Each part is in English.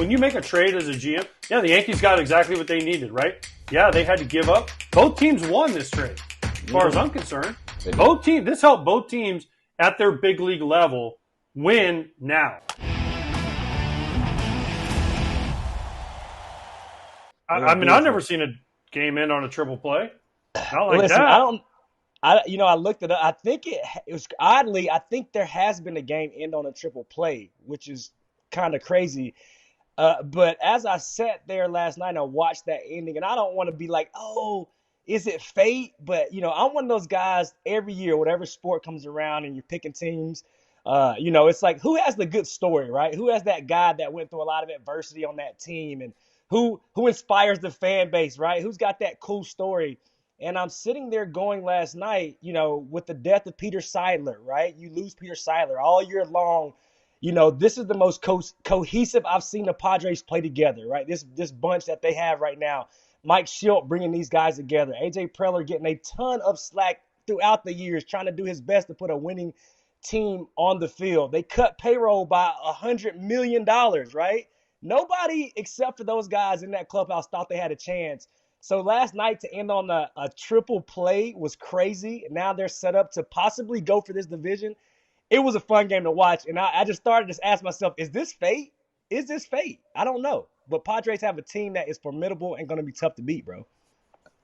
when you make a trade as a GM, yeah, the Yankees got exactly what they needed, right? Yeah, they had to give up. Both teams won this trade, as far as I'm concerned. Both teams. This helped both teams at their big league level win now. I mean, I've never seen a game end on a triple play. Not like Listen, that. I looked it up. I think it was oddly. I think there has been a game end on a triple play, which is kind of crazy. But as I sat there last night and I watched that ending, and I don't want to be like, oh, is it fate? But I'm one of those guys every year, whatever sport comes around, and you're picking teams. It's like, who has the good story, right? Who has that guy that went through a lot of adversity on that team, and who inspires the fan base, right? Who's got that cool story? And I'm sitting there going last night, with the death of Peter Seidler, right? You lose Peter Seidler all year long. This is the most cohesive I've seen the Padres play together, right? This bunch that they have right now. Mike Schilt bringing these guys together. A.J. Preller getting a ton of slack throughout the years, trying to do his best to put a winning team on the field. They cut payroll by $100 million, right? Nobody except for those guys in that clubhouse thought they had a chance. So last night to end on a triple play was crazy. Now they're set up to possibly go for this division. It was a fun game to watch. And I just started to ask myself, is this fate? Is this fate? I don't know. But Padres have a team that is formidable and going to be tough to beat, bro.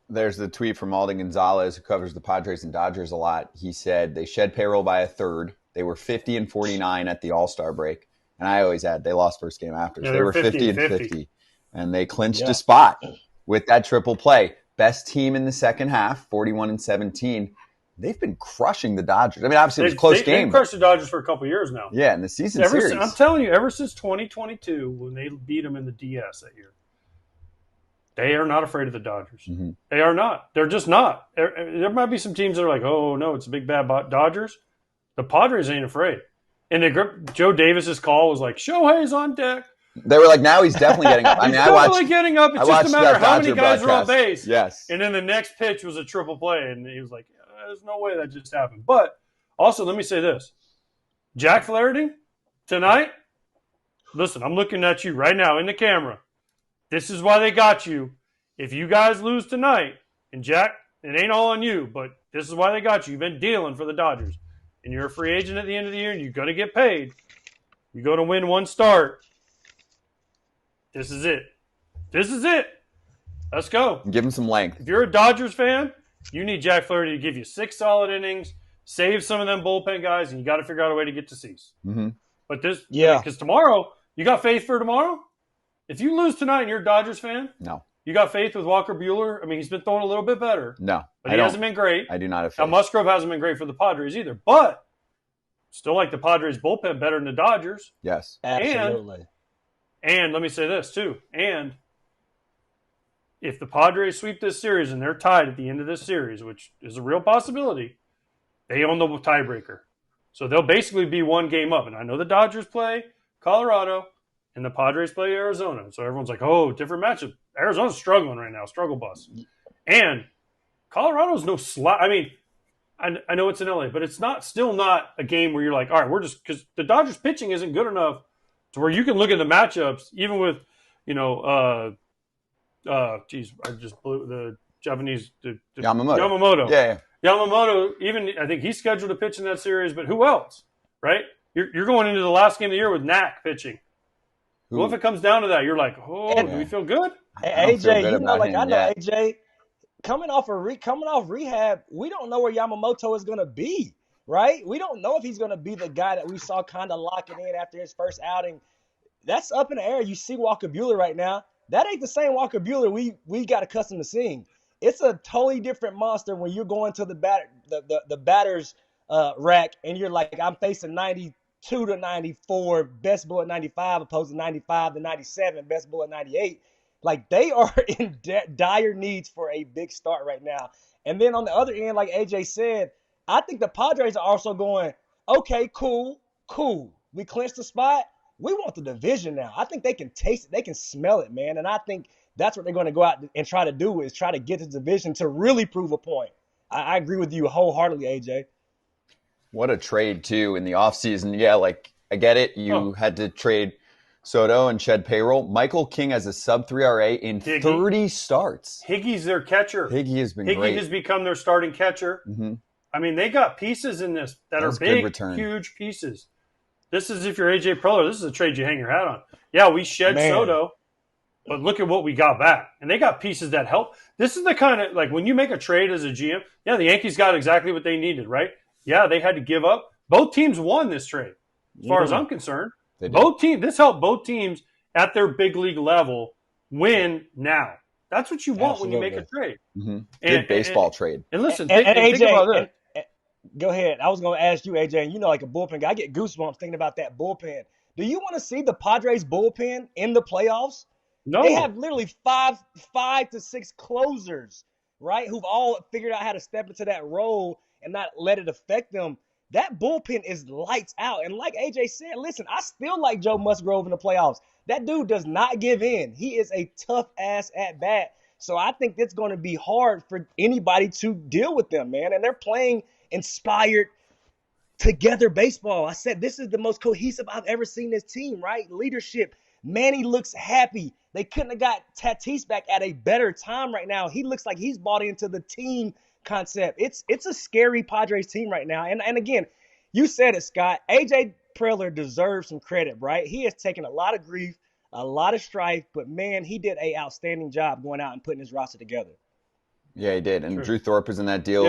There's the tweet from Alden Gonzalez, who covers the Padres and Dodgers a lot. He said they shed payroll by a third. They were 50-49 at the All-Star break. And I always add they lost first game after. So they were 50-50. And they clinched a spot with that triple play. Best team in the second half, 41-17. They've been crushing the Dodgers. I mean, obviously it was a close game. They've crushed the Dodgers for a couple of years now. Yeah, in the season series. I'm telling you, ever since 2022, when they beat them in the DS that year, they are not afraid of the Dodgers. Mm-hmm. They are not. They're just not. There might be some teams that are like, oh, no, it's a big, bad Dodgers. The Padres ain't afraid. And Joe Davis's call was like, Shohei's on deck. They were like, now he's definitely getting up. He's definitely getting up. It's just a matter of how many guys are on base. Yes. And then the next pitch was a triple play. And he was like, there's no way that just happened. But also, let me say this. Jack Flaherty, tonight, listen, I'm looking at you right now in the camera. This is why they got you. If you guys lose tonight, and Jack, it ain't all on you, but this is why they got you. You've been dealing for the Dodgers. And you're a free agent at the end of the year, and you're going to get paid. You're going to win one start. This is it. This is it. Let's go. Give him some length. If you're a Dodgers fan, you need Jack Flaherty to give you 6 solid innings, save some of them bullpen guys, and you got to figure out a way to get to Cease. Mm-hmm. But because tomorrow, you got faith for tomorrow? If you lose tonight and you're a Dodgers fan, no. You got faith with Walker Buehler? I mean, he's been throwing a little bit better. No. But he hasn't been great. I do not have faith. Now, Musgrove hasn't been great for the Padres either. But still like the Padres bullpen better than the Dodgers. Yes. Absolutely. And let me say this, too. And if the Padres sweep this series and they're tied at the end of this series, which is a real possibility, they own the tiebreaker. So they'll basically be one game up. And I know the Dodgers play Colorado and the Padres play Arizona. So everyone's like, oh, different matchup. Arizona's struggling right now, struggle bus. And Colorado's no slouch. I mean, I know it's in LA, but it's still not a game where you're like, all right, we're just – because the Dodgers pitching isn't good enough to where you can look at the matchups, even with, I just blew the Japanese Yamamoto. Yeah. Yamamoto, even I think he's scheduled to pitch in that series, but who else, right? You're going into the last game of the year with Knack pitching. Well, if it comes down to that, you're like, do we feel good? AJ, AJ, coming off rehab, we don't know where Yamamoto is going to be, right? We don't know if he's going to be the guy that we saw kind of locking in after his first outing. That's up in the air. You see Walker Buehler right now. That ain't the same Walker Buehler we got accustomed to seeing. It's a totally different monster when you're going to the batter's rack and you're like, I'm facing 92 to 94, best ball at 95, opposed to 95 to 97, best ball at 98. Like, they are in dire needs for a big start right now. And then on the other end, like AJ said, I think the Padres are also going, okay, cool. We clinched the spot. We want the division now. I think they can taste it. They can smell it, man. And I think that's what they're going to go out and try to do is try to get the division to really prove a point. I agree with you wholeheartedly, AJ. What a trade, too, in the offseason. Yeah, like, I get it. You had to trade Soto and shed payroll. Michael King has a sub-3 RA in 30 starts. Higgy's their catcher. Higgy has been great. Higgy has become their starting catcher. Mm-hmm. I mean, they got pieces in this that are big, huge pieces. This is, if you're AJ Preller, this is a trade you hang your hat on. Yeah, we shed Soto, but look at what we got back. And they got pieces that help. This is the kind of, like, when you make a trade as a GM, yeah, the Yankees got exactly what they needed, right? Yeah, they had to give up. Both teams won this trade, as far as I'm concerned. Both teams. This helped both teams at their big league level win now. That's what you want when you make a trade. Mm-hmm. Good baseball trade. And listen, and think about this. Go ahead. I was going to ask you, AJ, and like a bullpen guy, I get goosebumps thinking about that bullpen. Do you want to see the Padres bullpen in the playoffs? No. They have literally five to six closers, right, who've all figured out how to step into that role and not let it affect them. That bullpen is lights out. And like AJ said, listen, I still like Joe Musgrove in the playoffs. That dude does not give in. He is a tough ass at bat. So I think it's going to be hard for anybody to deal with them, man. And they're playing inspired together baseball. I said this is the most cohesive I've ever seen this team, right? Leadership. Manny looks happy. They couldn't have got Tatis back at a better time right now. He looks like he's bought into the team concept. It's a scary Padres team right now. And again, you said it, Scott. AJ Preller deserves some credit, right? He has taken a lot of grief, a lot of strife, but man, he did an outstanding job going out and putting his roster together. Yeah, he did. And Drew Thorpe was in that deal.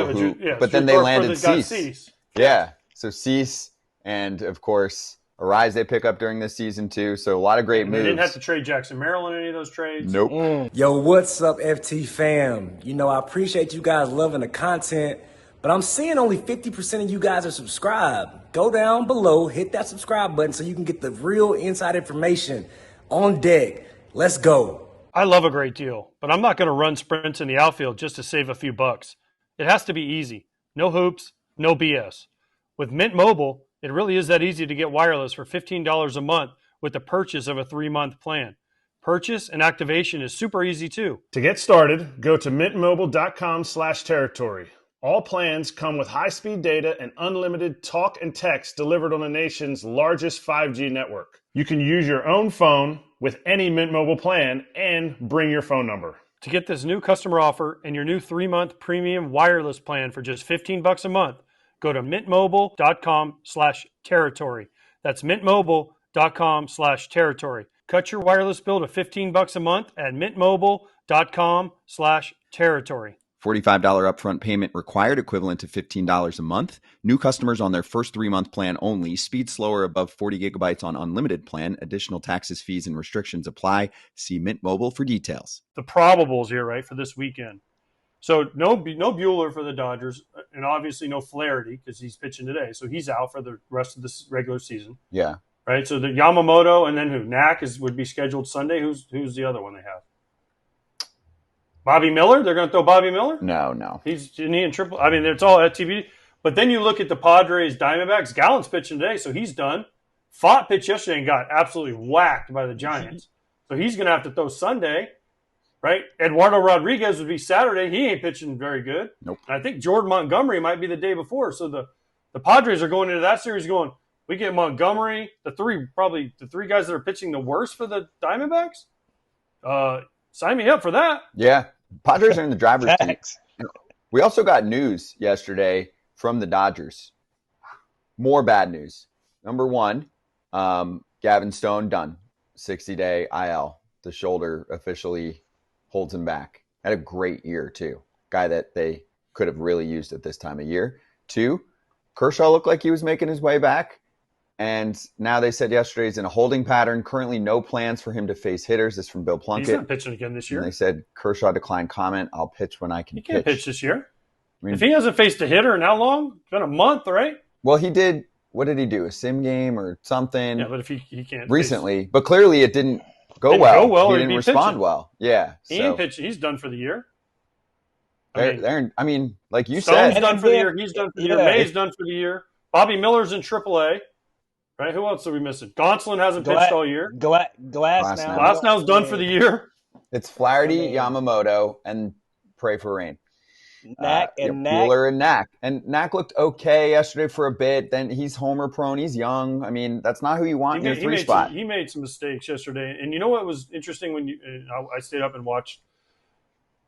But then they landed Cease. Yeah. So Cease and, of course, Arise they pick up during this season too. So a lot of great moves. They didn't have to trade Jackson Merrill in any of those trades. Nope. Yo, what's up, FT fam? You know, I appreciate you guys loving the content, but I'm seeing only 50% of you guys are subscribed. Go down below, hit that subscribe button so you can get the real inside information on deck. Let's go. I love a great deal, but I'm not going to run sprints in the outfield just to save a few bucks. It has to be easy. No hoops, no BS. With Mint Mobile, it really is that easy to get wireless for $15 a month with the purchase of a 3-month plan. Purchase and activation is super easy too. To get started, go to mintmobile.com/territory. All plans come with high-speed data and unlimited talk and text delivered on the nation's largest 5G network. You can use your own phone with any Mint Mobile plan and bring your phone number. To get this new customer offer and your new 3-month premium wireless plan for just $15 a month, go to mintmobile.com/territory. That's mintmobile.com/territory. Cut your wireless bill to $15 a month at mintmobile.com/territory. $45 upfront payment required, equivalent to $15 a month. New customers on their first 3-month plan only. Speed slower above 40 gigabytes on unlimited plan. Additional taxes, fees, and restrictions apply. See Mint Mobile for details. The probables here, right, for this weekend. So no Buehler for the Dodgers, and obviously no Flaherty because he's pitching today. So he's out for the rest of this regular season. Yeah. Right. So the Yamamoto and then who? Knack would be scheduled Sunday. Who's the other one they have? Bobby Miller. They're going to throw Bobby Miller. No. He's in triple. I mean, it's all at TV. But then you look at the Padres Diamondbacks. Gallen's pitching today, so he's done. Fott pitched yesterday and got absolutely whacked by the Giants. So he's going to have to throw Sunday. Right? Eduardo Rodriguez would be Saturday. He ain't pitching very good. Nope. And I think Jordan Montgomery might be the day before. So the Padres are going into that series going, we get Montgomery, the three guys that are pitching the worst for the Diamondbacks. Sign me up for that. Yeah. Padres are in the driver's seat. We also got news yesterday from the Dodgers. More bad news. Number one, Gavin Stone done. 60-day IL. The shoulder officially holds him back. Had a great year, too. Guy that they could have really used at this time of year. 2, Kershaw looked like he was making his way back. And now they said yesterday he's in a holding pattern. Currently no plans for him to face hitters. This is from Bill Plunkett. He's not pitching again this year. And they said Kershaw declined comment. I'll pitch when I can pitch. He can't pitch this year. I mean, if he hasn't faced a hitter in how long? It's been a month, right? Well, he did. What did he do? A sim game or something? Yeah, but if he can't recently. But clearly it didn't go well. He didn't respond well. Yeah. He ain't pitching. He's done for the year. I mean, like you Stone's said. done for the year. He's done for the year. May's done for the year. Bobby Miller's in AAA. Right? Who else are we missing? Gonsolin hasn't pitched all year. Glasnow's done for the year. It's Flaherty, Yamamoto, and pray for rain. Knack and Knack. Buehler and Knack. And Knack looked okay yesterday for a bit. Then he's homer prone. He's young. I mean, that's not who you want in your three spot. He made some mistakes yesterday. And you know what was interesting when I stayed up and watched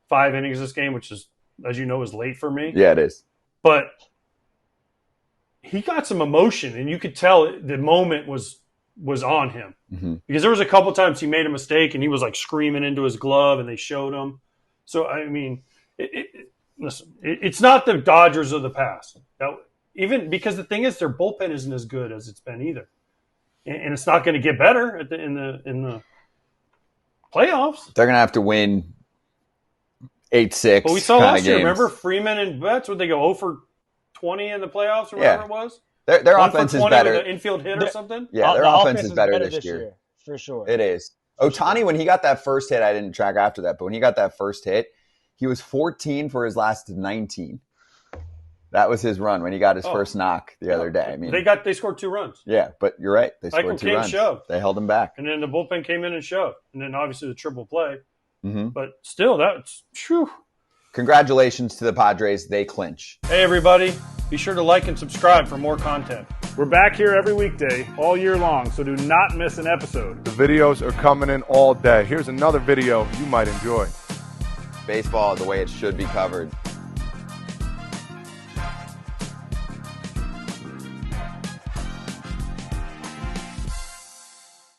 5 innings this game, which is, as you know, is late for me. Yeah, it is. But he got some emotion, and you could tell the moment was on him. Mm-hmm. Because there was a couple times he made a mistake, and he was like screaming into his glove, and they showed him. So, I mean, listen, it's not the Dodgers of the past. Even because the thing is, their bullpen isn't as good as it's been either, and it's not going to get better in the playoffs. They're going to have to win 8-6. But we saw last year. Games. Remember Freeman and Betts? Would they go 0 for 20 in the playoffs or whatever it was? Their offense is better. With an infield hit or something. Yeah, their offense is better this year for sure. It is. Ohtani, when he got that first hit, I didn't track after that, but when he got that first hit, he was 14 for his last 19. That was his run when he got his first knock the other day. I mean, they scored 2 runs. Yeah, but you're right. They scored 2 runs. Shoved. They held him back. And then the bullpen came in and shoved. And then obviously the triple play. Mm-hmm. But still, that's whew. Congratulations to the Padres. They clinch. Hey, everybody. Be sure to like and subscribe for more content. We're back here every weekday, all year long, so do not miss an episode. The videos are coming in all day. Here's another video you might enjoy. Baseball the way it should be covered.